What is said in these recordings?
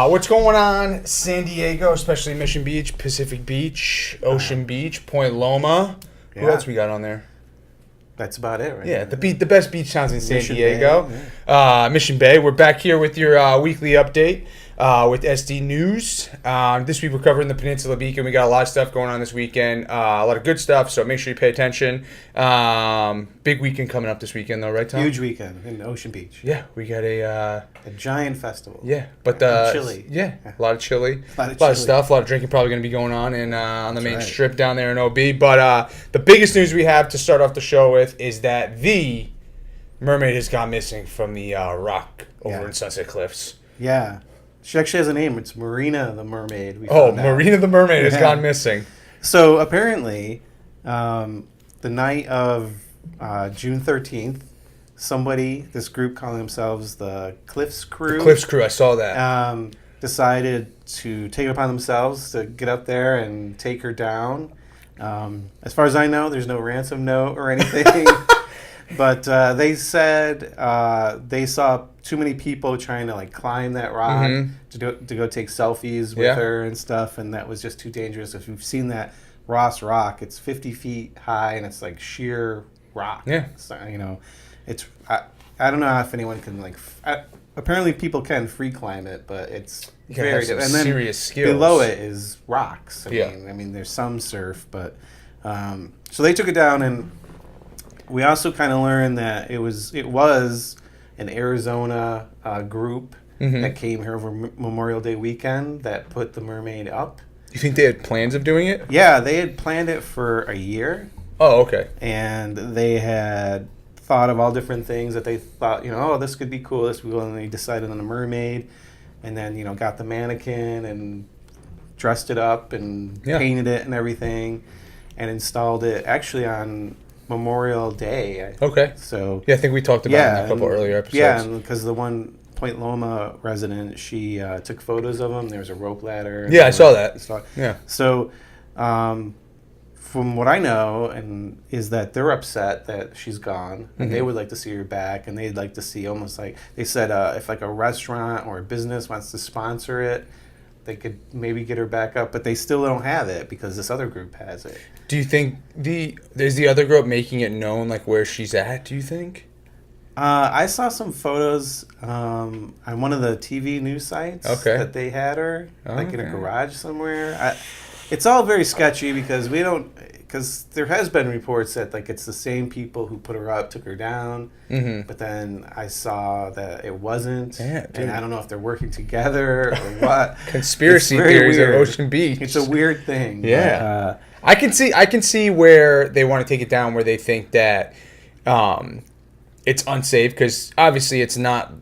What's going on, San Diego, especially Mission Beach, Pacific Beach, Ocean Beach, Point Loma? Who else we got on there? That's about it, right? Yeah, the best beach towns in San Mission Diego. Bay, Mission Bay. We're back here with your weekly update with SD News. This week we're covering the Peninsula Beacon. We got a lot of stuff going on this weekend. A lot of good stuff, so make sure you pay attention. Big weekend coming up this weekend, though, right, Tom? Huge weekend in Ocean Beach. Yeah, we got a giant festival. Yeah, but chili. Yeah, a lot of chili. A lot of stuff. A lot of drinking probably going to be going on on the main right. strip down there in OB. But the biggest news we have to start off the show with is that the mermaid has gone missing from the rock over in Sunset Cliffs. Yeah. She actually has a name. It's Marina the Mermaid. Marina the Mermaid has gone missing. So apparently, the night of June 13th, this group calling themselves the Cliffs Crew. The Cliffs Crew, I saw that. Decided to take it upon themselves to get up there and take her down. As far as I know, there's no ransom note or anything. But they said they saw too many people trying to climb that rock to go take selfies with her and stuff, and that was just too dangerous. If you've seen that Ross Rock, it's 50 feet high and it's sheer rock. Yeah. So, it's I don't know if anyone can apparently people can free climb it, but it's very difficult. And then serious skills. Below it is rocks. I mean there's some surf, but so they took it down, and we also kind of learned that it was an Arizona group that came here over Memorial Day weekend that put the mermaid up. You think they had plans of doing it? Yeah, they had planned it for a year. Oh, okay. And they had thought of all different things that they thought, this could be cool, this would be cool, and they decided on a mermaid, and then, got the mannequin and dressed it up and painted it and everything, and installed it actually on Memorial Day. Okay. So I think we talked about it in a couple earlier episodes. Yeah, because the one Point Loma resident, she took photos of them. There was a rope ladder. Yeah, I saw that. Yeah. So, from what I know, is that they're upset that she's gone, and they would like to see her back, and they'd like to see almost they said if a restaurant or a business wants to sponsor it, they could maybe get her back up, but they still don't have it because this other group has it. Do you think there's the other group making it known where she's at? Do you think? I saw some photos on one of the TV news sites that they had her in a garage somewhere. It's all very sketchy because there has been reports that it's the same people who put her up took her down, but then I saw that it wasn't, and I don't know if they're working together or what. Conspiracy theories at Ocean Beach. It's a weird thing. Yeah, but, I can see where they want to take it down, where they think that it's unsafe because obviously it's not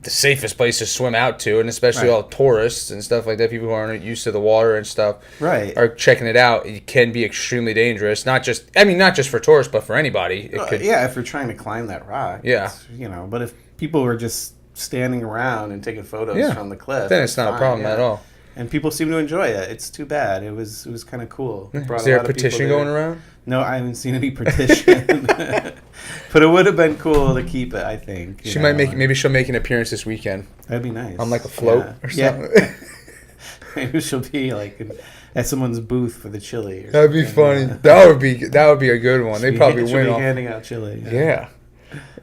the safest place to swim out to, and especially all tourists and stuff like that, people who aren't used to the water and stuff, are checking it out. It can be extremely dangerous, not just for tourists, but for anybody. If you're trying to climb that rock. Yeah. But if people were just standing around and taking photos from the cliff, then it's not a problem at all. And people seem to enjoy it. It's too bad. It was kind of cool. Is there a petition going around? No, I haven't seen any petition. But it would have been cool to keep it, I think. Maybe she'll make an appearance this weekend. That'd be nice. On a float or something. Yeah. Maybe she'll be at someone's booth for the chili. That'd be funny. That would be a good one. They probably win. She'll be handing out chili. Yeah.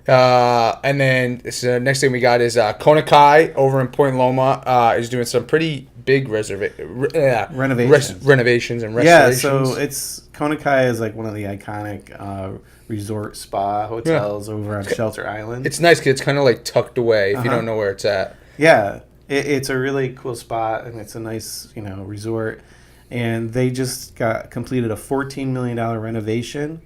And then next thing we got is Kona Kai over in Point Loma is doing some pretty big renovations and restorations. Yeah, so it's Kona Kai is one of the iconic resort spa hotels over on Shelter Island. It's nice because it's kind of tucked away if you don't know where it's at. Yeah, it's a really cool spot, and it's a nice resort. And they just completed a $14 million renovation.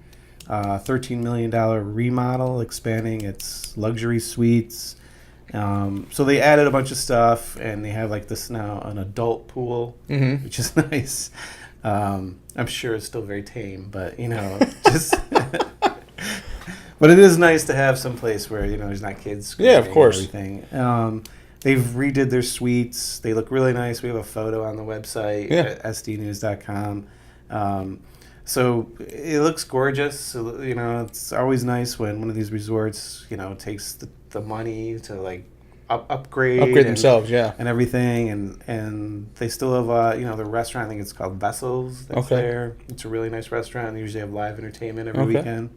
$13 million remodel, expanding its luxury suites. So they added a bunch of stuff, and they have this now an adult pool, which is nice. I'm sure it's still very tame, but just. But it is nice to have some place where there's not kids screaming. Yeah, of course. And everything. They've redid their suites. They look really nice. We have a photo on the website at sdnews.com. So it looks gorgeous. So, it's always nice when one of these resorts, takes the money to upgrade themselves, yeah, and everything, and they still have the restaurant. I think it's called Vessels. That's there. It's a really nice restaurant. They usually have live entertainment every weekend,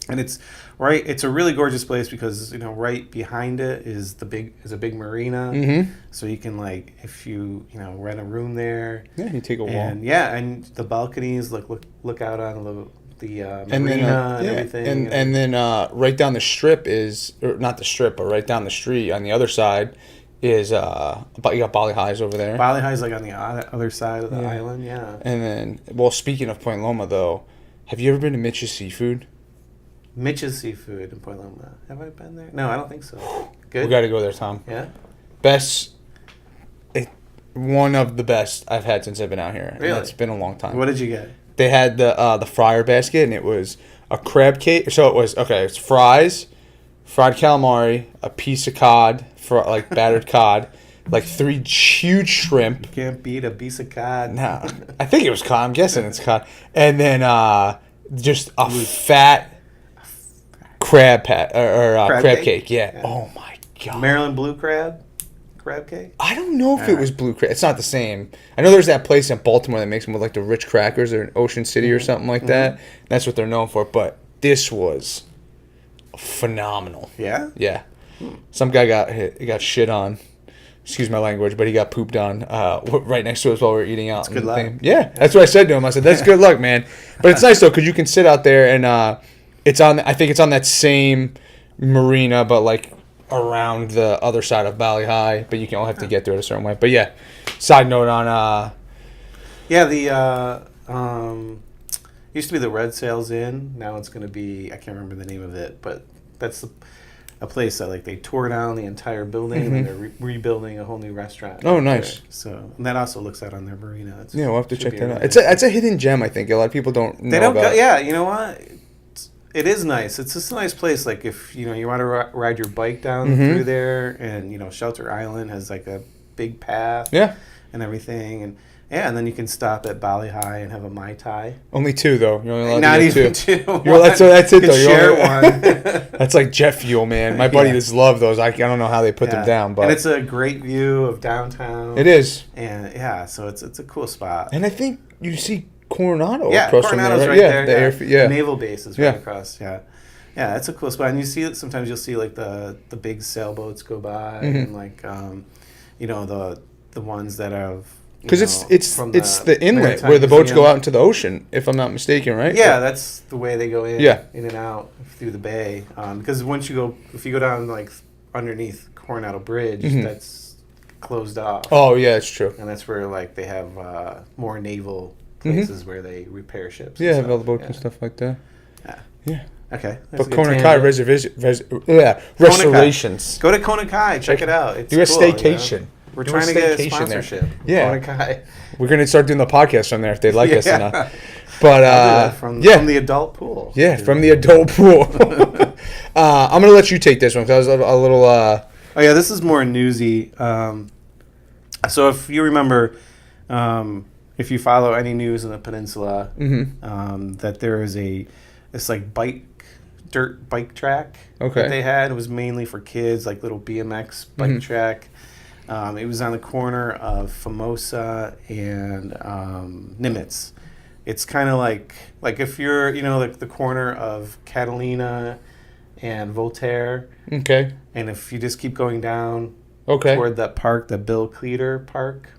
and it's a really gorgeous place because right behind it is a big marina, so you can if you rent a room there, you take a walk, and the balconies look out on the marina and everything. And then right down the strip not the strip, but right down the street on the other side is you got Bali Highs over there. Bali Highs on the other side of the island, yeah. And then, speaking of Point Loma, though, have you ever been to Mitch's Seafood? Mitch's Seafood in Point Loma. Have I been there? No, I don't think so. Good. We got to go there, Tom. Yeah. One of the best I've had since I've been out here. Really? And it's been a long time. What did you get? They had the fryer basket, and it was a crab cake. So it was it's fries, fried calamari, a piece of cod, battered cod, 3 huge shrimp. You can't beat a piece of cod. No, I think it was cod. I'm guessing it's cod, and then just a fat crab cake. Yeah. Oh my god. Maryland blue crab cake. I don't know if it was blue crab. It's not the same. I know there's that place in Baltimore that makes them with the rich crackers or in Ocean City or something like that. That's what they're known for. But this was phenomenal. Yeah. Yeah. Some guy got shit on. Excuse my language, but he got pooped on right next to us while we were eating out. That's good luck. Yeah, that's what I said to him. I said, "That's good luck, man." But it's nice though because you can sit out there and I think it's on that same marina, but around the other side of Bali High, but you can only have to get there a certain way. But yeah, side note on the used to be the Red Sails Inn. Now it's going to be, I can't remember the name of it, but that's a place that they tore down the entire building and they're rebuilding a whole new restaurant. Oh, nice. There. So and that also looks out on their marina. We'll have to check that out. It's a hidden gem, I think. A lot of people don't know about. Yeah, you know what? It is nice. It's just a nice place. If you want to ride your bike down through there, and Shelter Island has a big path, and everything, and then you can stop at Bali High and have a Mai Tai. Only 2 though. You're only allowed Not to get even 2. 2. That's it though. Share one. That's like jet fuel, man. My buddy just loved those. I don't know how they put them down, but and it's a great view of downtown. It is, and so it's a cool spot. And I think you see Coronado across from there, right? there. Naval base is right across. Yeah, it's a cool spot, and you see it. Sometimes you'll see the big sailboats go by, and the ones that have because it's the inlet where the boats go out into the ocean, if I'm not mistaken, right? Yeah, that's the way they go in. In and out through the bay. Because if you go down underneath Coronado Bridge, that's closed off. Oh yeah, it's true. And that's where they have more naval places where they repair ships. Yeah, have all the boats and stuff like that. Yeah. Okay. But Kona Kai restorations. Go to Kona Kai. Check it out. It's do a staycation. We're trying to get a sponsorship. Yeah. Kona Kai. We're going to start doing the podcast from there if they like us enough. But from the adult pool. Yeah, from the adult pool. I'm going to let you take this one because I was a little... Oh, yeah, this is more newsy. So if you remember... if you follow any news in the peninsula, that there is this dirt bike track that they had. It was mainly for kids, little BMX bike track. It was on the corner of Formosa and Nimitz. It's kind of like if you're, the corner of Catalina and Voltaire. Okay. And if you just keep going down toward that park, the Bill Cleater Park.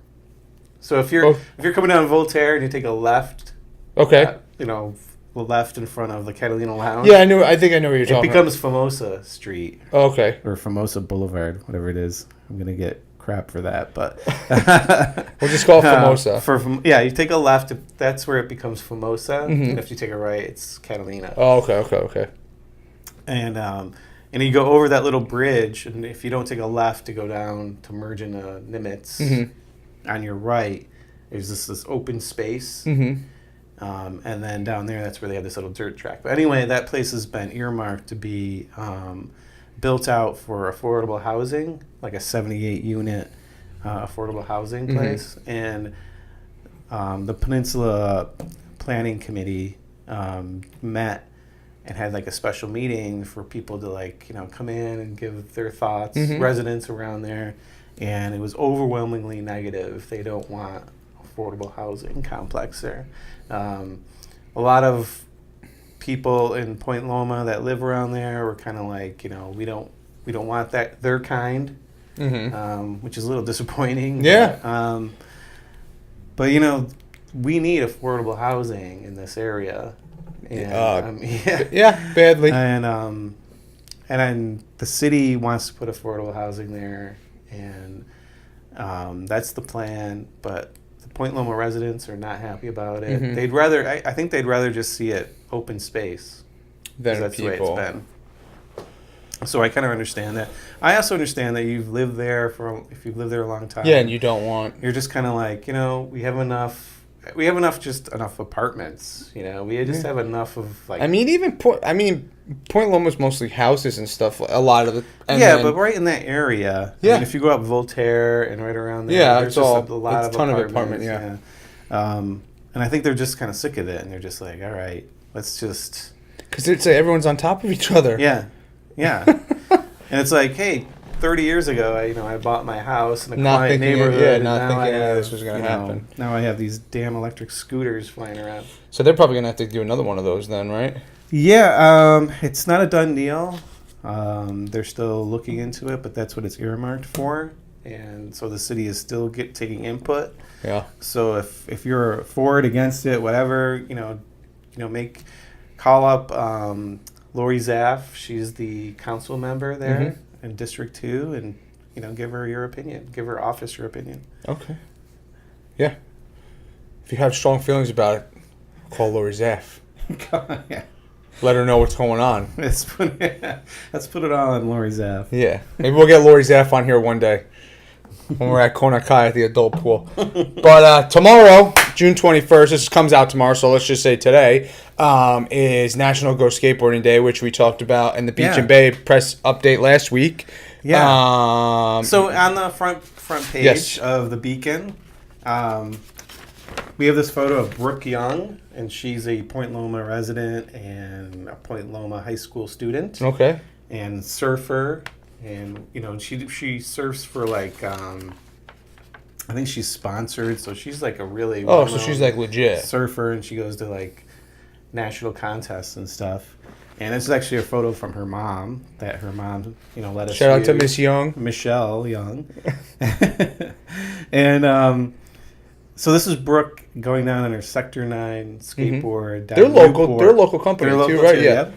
So if you're coming down Voltaire and you take a left, the left in front of the Catalina Lounge. Yeah, I think I know what you're talking about. It becomes Formosa Street. Okay. Or Formosa Boulevard, whatever it is. I'm gonna get crap for that, but we'll just call it Formosa. You take a left, that's where it becomes Formosa, and if you take a right, it's Catalina. Oh, okay. And you go over that little bridge, and if you don't take a left to go down to merge into Nimitz, on your right, there's this open space. And then down there, that's where they have this little dirt track. But anyway, that place has been earmarked to be built out for affordable housing, like a 78-unit affordable housing place. And the Peninsula Planning Committee met and had like a special meeting for people to like, come in and give their thoughts, Mm-hmm. residents around there. And it was overwhelmingly negative. They don't want affordable housing complex there. A lot of people in Point Loma that live around there were kind of like, we don't want that, their kind, which is a little disappointing. Yeah. But we need affordable housing in this area. And, yeah, badly. And then the city wants to put affordable housing there, and that's the plan. But the Point Loma residents are not happy about it. Mm-hmm. They'd rather, I think they'd rather just see it open space. Than That's people. the way it's been. So I kind of understand that. I also understand that you've lived there if you've lived there a long time. Yeah, and you don't want. You're just kind of like, we have enough apartments. We just have enough of like. I mean, Point Loma's mostly houses and stuff. A lot of it. But right in that area. Yeah. I mean, if you go up Voltaire and right around there, Yeah, there's it's just all a lot it's of a ton apartments. of apartment. Yeah. And I think they're just kind of sick of it, and they're just like, all right, let's just. Because it's like everyone's on top of each other. Yeah. And it's like, hey, 30 years ago, I bought my house in a quiet neighborhood. Not thinking this was going to happen. Now I have these damn electric scooters flying around. So they're probably going to have to do another one of those then, right? Yeah, it's not a done deal. They're still looking into it, but that's what it's earmarked for. And so the city is still taking input. Yeah. So if you're for it, against it, whatever, call up Lori Zaff. She's the council member there in District 2, and give her your opinion. Give her office your opinion. Okay. Yeah. If you have strong feelings about it, call Lori Zaff. Yeah. Let her know what's going on. Let's put it all on Lori Zaff. Yeah. Maybe we'll get Lori Zaff on here one day when we're at Kona Kai at the adult pool. But tomorrow, June 21st, this comes out tomorrow, so let's just say today, is National Go Skateboarding Day, which we talked about in the Beach and Bay press update last week. Yeah. So on the front page Yes. of the Beacon, we have this photo of Brooke Young, and she's a Point Loma resident and a Point Loma high school student. Okay. And surfer, and she surfs for like I think she's sponsored, so she's like a really so she's like legit surfer, and she goes to like national contests and stuff. And this is actually a photo from her mom that her mom let us shout out to use. Miss Young, Michelle Young. And so this is Brooke going down on her Sector 9 skateboard. Down they're local Newport. they're a local company They're local too, right? too, Yeah. yep.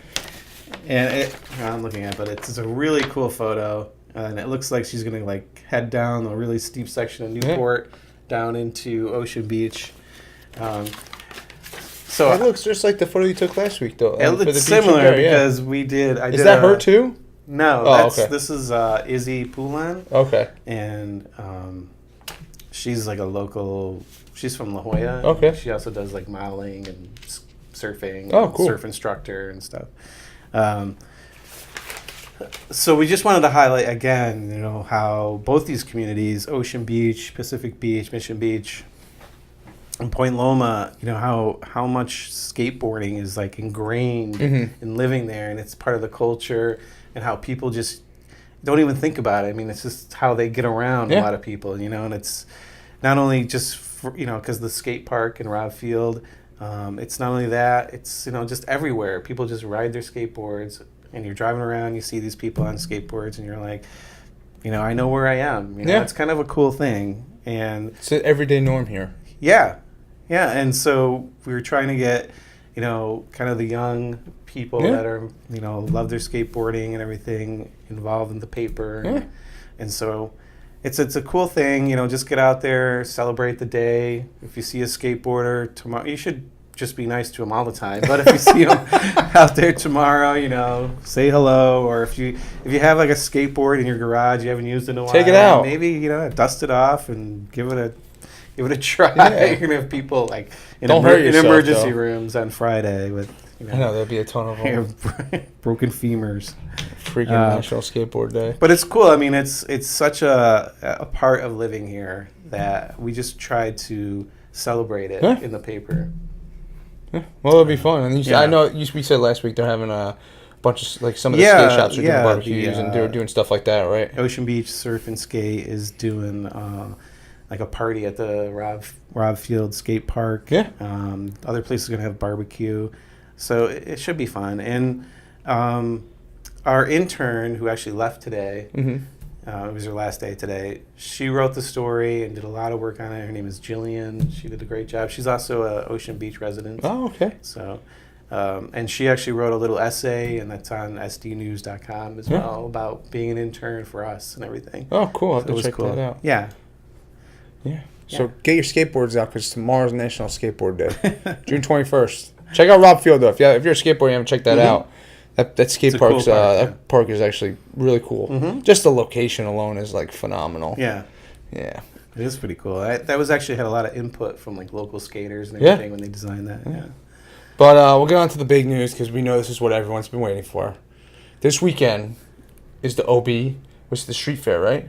And I'm looking at it, but it's a really cool photo, and it looks like she's gonna like head down a really steep section of Newport down into Ocean Beach. So It looks just like the photo you took last week, though. it looks similar because we did. Is that her too? No, okay. This is Izzy Poulan. Okay. And she's like a local. She's from La Jolla. Okay. She also does like modeling and surfing. Oh, cool. Surf instructor and stuff. So we just wanted to highlight again, how both these communities, Ocean Beach, Pacific Beach, Mission Beach, and Point Loma, how much skateboarding is like ingrained in living there, and it's part of the culture, and how people just don't even think about it. I mean, it's just how they get around a lot of people, and it's not only just because the skate park in Robb Field, it's not only that, it's just everywhere. People just ride their skateboards, and you're driving around, you see these people on skateboards, and you're like, I know where I am. It's kind of a cool thing, and it's an everyday norm here. Yeah, and so we were trying to get, kind of the young people that are, love their skateboarding and everything involved in the paper, and so it's a cool thing. Just get out there, celebrate the day. If you see a skateboarder tomorrow, you should just be nice to them all the time. But if you see them out there tomorrow, say hello. Or if you have like a skateboard in your garage you haven't used in a while, take it out. Maybe dust it off and give it a try. Yeah. You're gonna have people like in yourself, emergency though. rooms on Friday with I know there'll be a ton of them. broken femurs. Freaking National Skateboard Day. But it's cool. I mean, it's such a part of living here that we just try to celebrate it in the paper. Yeah. Well, it'll be fun. And I know we said last week they're having a bunch of like some of the skate shops are doing barbecues and they're doing stuff like that, right? Ocean Beach Surf and Skate is doing like a party at the Rob Field Skate Park. Yeah. Other places are gonna have barbecue, so it should be fun. And our intern, who actually left today, it was her last day today. She wrote the story and did a lot of work on it. Her name is Jillian. She did a great job. She's also an Ocean Beach resident. Oh, okay. So, and she actually wrote a little essay, and that's on sdnews.com as well, about being an intern for us and everything. Oh, cool. I'll have to check that out. Yeah. Yeah. So get your skateboards out because tomorrow's National Skateboard Day, June 21st. Check out Rob Field though. If you're a skateboarder, you haven't checked that out. That skate park's cool park, that park is actually really cool. Just the location alone is like phenomenal. Yeah. Yeah. It is pretty cool. That was actually had a lot of input from like local skaters and everything when they designed that. Yeah. But we'll get on to the big news because we know this is what everyone's been waiting for. This weekend is the OB, which is the street fair, right?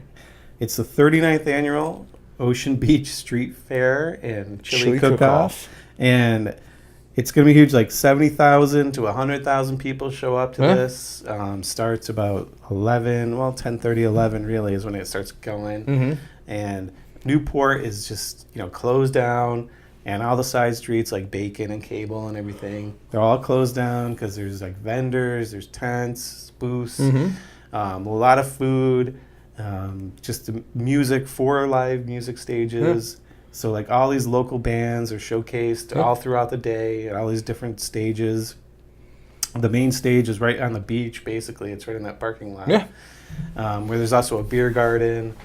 It's the 39th annual Ocean Beach Street Fair and Chili Cook-Off. And it's going to be huge. Like 70,000 to 100,000 people show up to this. Starts about 10:30, 11 really is when it starts going. And Newport is just, closed down. And all the side streets like Bacon and Cable and everything, they're all closed down because there's like vendors, there's tents, booths, a lot of food, just the music, 4 live music stages. So like all these local bands are showcased all throughout the day at all these different stages. The main stage is right on the beach, basically. It's right in that parking lot. Yeah. Where there's also a beer garden.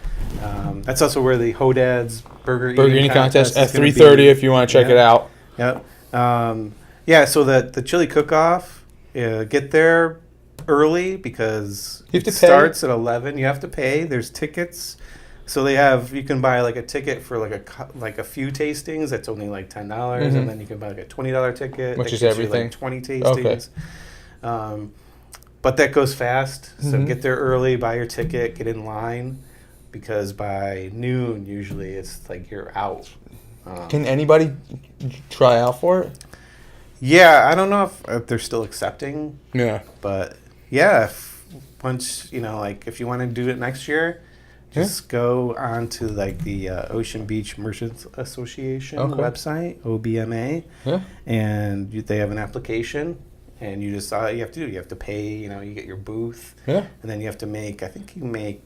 That's also where the Hodad's Burger Eating Contest at 3:30 if you want to check it out. Yep. So the Chili Cook-Off, get there early because it starts at 11. You have to pay. There's tickets. So you can buy like a ticket for like a few tastings. That's only like $10, and then you can buy like a $20 ticket, which is everything. Like 20 tastings. Okay. But that goes fast. So get there early, buy your ticket, get in line, because by noon usually it's like you're out. Can anybody try out for it? Yeah, I don't know if they're still accepting. Yeah. But yeah, once if you want to do it next year. Just go on to like the Ocean Beach Merchants Association website, OBMA, and they have an application, and you just you have to pay. You get your booth, and then you have to make. I think you make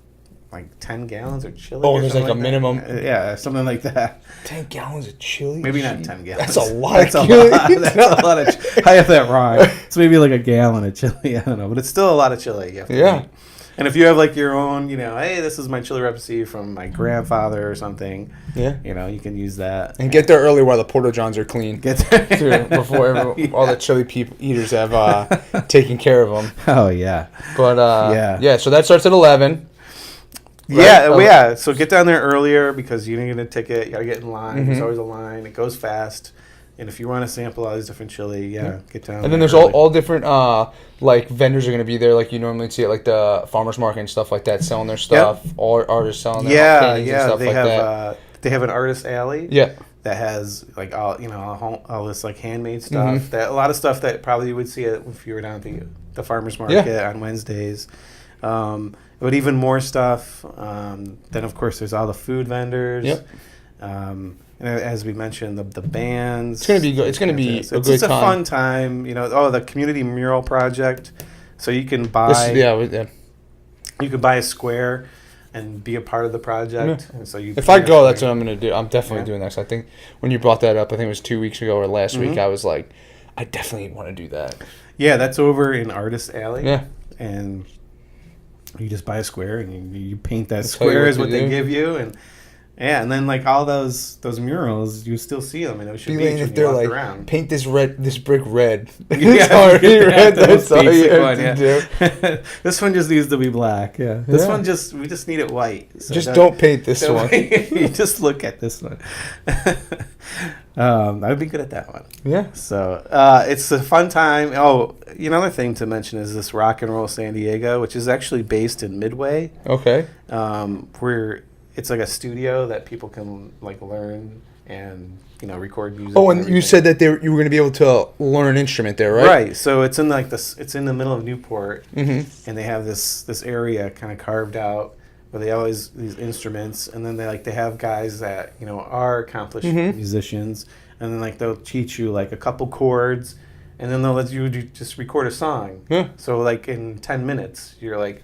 like 10 gallons of chili. Oh, there's like a minimum. Yeah, something like that. 10 gallons of chili. Maybe not 10 gallons. That's a lot of chili. That's a lot of. I have that wrong. It's maybe like a gallon of chili. I don't know, but it's still a lot of chili. You have to make. And if you have like your own, hey, this is my chili recipe from my grandfather or something, you can use that. And get there early while the Porta Johns are clean. Get there before all the chili eaters have taken care of them. Oh, yeah. But, so that starts at 11. Right? Yeah. So get down there earlier because you didn't get a ticket. You got to get in line. There's always a line. It goes fast. And if you want to sample all these different chili, get down. And then there's all different like vendors are going to be there, like you normally see at like the farmers market and stuff like that, selling their stuff. Or artists selling their paintings and stuff that. They have an artist alley. Yeah. That has like all this like handmade stuff. That a lot of stuff that probably you would see if you were down at the farmers market on Wednesdays. But even more stuff. Then of course there's all the food vendors. Yep. And as we mentioned, the bands. It's gonna be good. It's gonna be a good time. It's a fun time. The community mural project. So you can buy. You can buy a square and be a part of the project. Yeah. And so if I go, that's what I'm gonna do. I'm definitely doing that. So I think when you brought that up, I think it was 2 weeks ago or last week. I was like, I definitely want to do that. Yeah, that's over in Artist Alley. Yeah. And you just buy a square and you paint that square is what they give you and. Yeah, and then like all those murals, you still see them in Ocean Beach when you walk around. Paint this brick red. It's already red. That's all you have to do. This one just needs to be black. Yeah. This one we just need it white. So just don't paint this one. You just look at this one. I'd be good at that one. Yeah. So it's a fun time. Oh, another thing to mention is this Rock and Roll San Diego, which is actually based in Midway. Okay. Where it's like a studio that people can like learn and record music. Oh, and you said that you were going to be able to learn an instrument there, right? Right. So it's in it's in the middle of Newport, and they have this area kind of carved out where they always these instruments, and then they have guys that are accomplished musicians, and then they'll teach you a couple chords, and then they'll let you just record a song. Yeah. So in 10 minutes, you're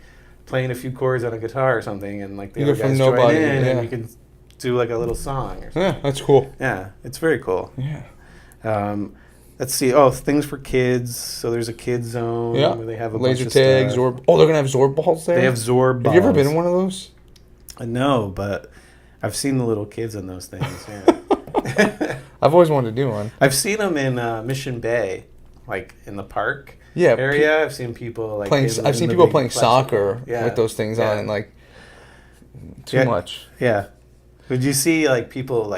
playing a few chords on a guitar or something, and the You other go from guys nobody, join in, yeah. and you can do a little song or something. Yeah, that's cool. Yeah, it's very cool. Yeah. Let's see. Oh, things for kids. So there's a kids zone where they have a laser bunch tags, of stuff. Zorb. Oh, they're gonna have Zorb balls there. They have Zorb balls. Have you ever been in one of those? No, but I've seen the little kids in those things. Yeah. I've always wanted to do one. I've seen them in Mission Bay, in the park Yeah, area. I've seen people playing. I've seen people playing soccer with those things on, and too much. Yeah. Would you see people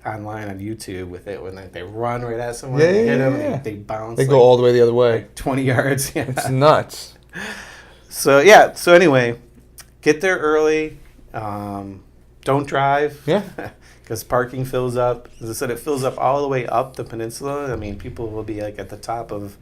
online on YouTube with it when they run right at someone, they hit them, and they bounce. They go all the way the other way. 20 yards. Yeah. It's nuts. So So anyway, get there early. Don't drive. Yeah. Because parking fills up. As I said, it fills up all the way up the peninsula. I mean, people will be at the top of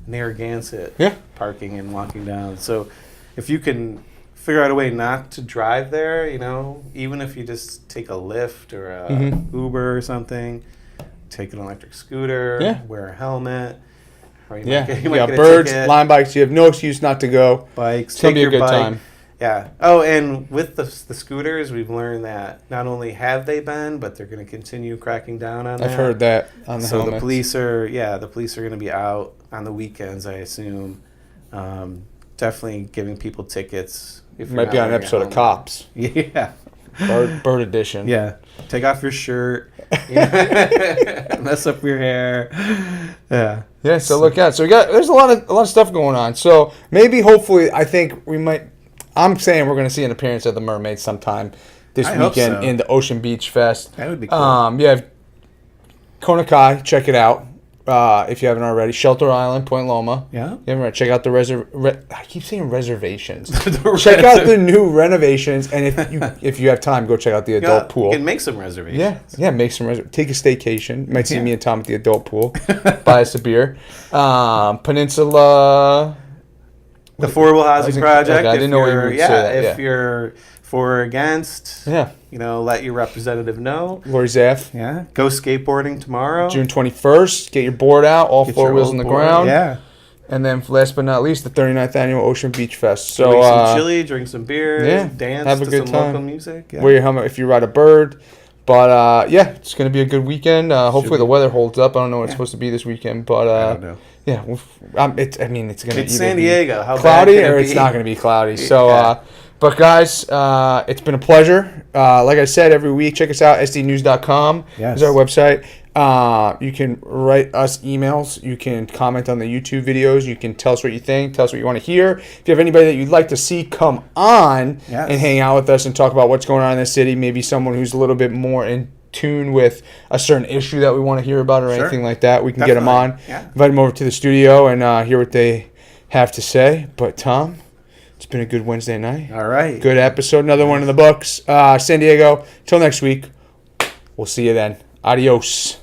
Narragansett parking and walking down. So if you can figure out a way not to drive there, even if you just take a Lyft or a Uber or something, take an electric scooter, wear a helmet. Or you might get birds, a ticket. line bikes. You have no excuse not to go. Bikes. It's going to be a good bike. time. Yeah. Oh, and with the scooters, we've learned that not only have they been, but they're going to continue cracking down on that. I've heard that on the helmets. The police are going to be out on the weekends, I assume. Definitely giving people tickets. It might be on an episode of Cops. Yeah. Bird edition. Yeah. Take off your shirt. Mess up your hair. Yeah. Yeah. So look out. So there's a lot of stuff going on. So maybe, hopefully, I think we might. I'm saying we're going to see an appearance of the Mermaid sometime this weekend in the Ocean Beach Fest. That would be cool. You have Kona Kai. Check it out if you haven't already. Shelter Island, Point Loma. Yeah. You haven't check out the I keep saying reservations. Check out the new renovations, and if you have time, go check out the adult pool. You can make some reservations. Yeah, make some reservations. Take a staycation. You might see me and Tom at the adult pool. Buy us a beer. Peninsula. The affordable housing project. Okay, I didn't know what you were saying. If you're for or against, let your representative know. Lori Zaff. Yeah. Go skateboarding tomorrow. June 21st. Get your board out. All four wheels on the ground. Yeah. And then last but not least, the 39th annual Ocean Beach Fest. So drink some chili, drink some beer, dance have a to good some time. local music. Yeah. Wear your helmet if you ride a bird. But it's going to be a good weekend. Hopefully the weather holds up. I don't know what it's supposed to be this weekend, but I don't know. Yeah, it's going to either San Diego. How cloudy bad can or it it's be? not going to be cloudy. So, but guys, it's been a pleasure. Like I said, every week, check us out. sdnews.com is our website. You can write us emails. You can comment on the YouTube videos. You can tell us what you think. Tell us what you want to hear. If you have anybody that you'd like to see come on and hang out with us and talk about what's going on in the city, maybe someone who's a little bit more in tune with a certain issue that we want to hear about or anything like that, we can get them on. Invite them over to the studio and hear what they have to say. But Tom, it's been a good Wednesday night. All right. Good episode. Another one in the books. San Diego. Till next week. We'll see you then. Adios.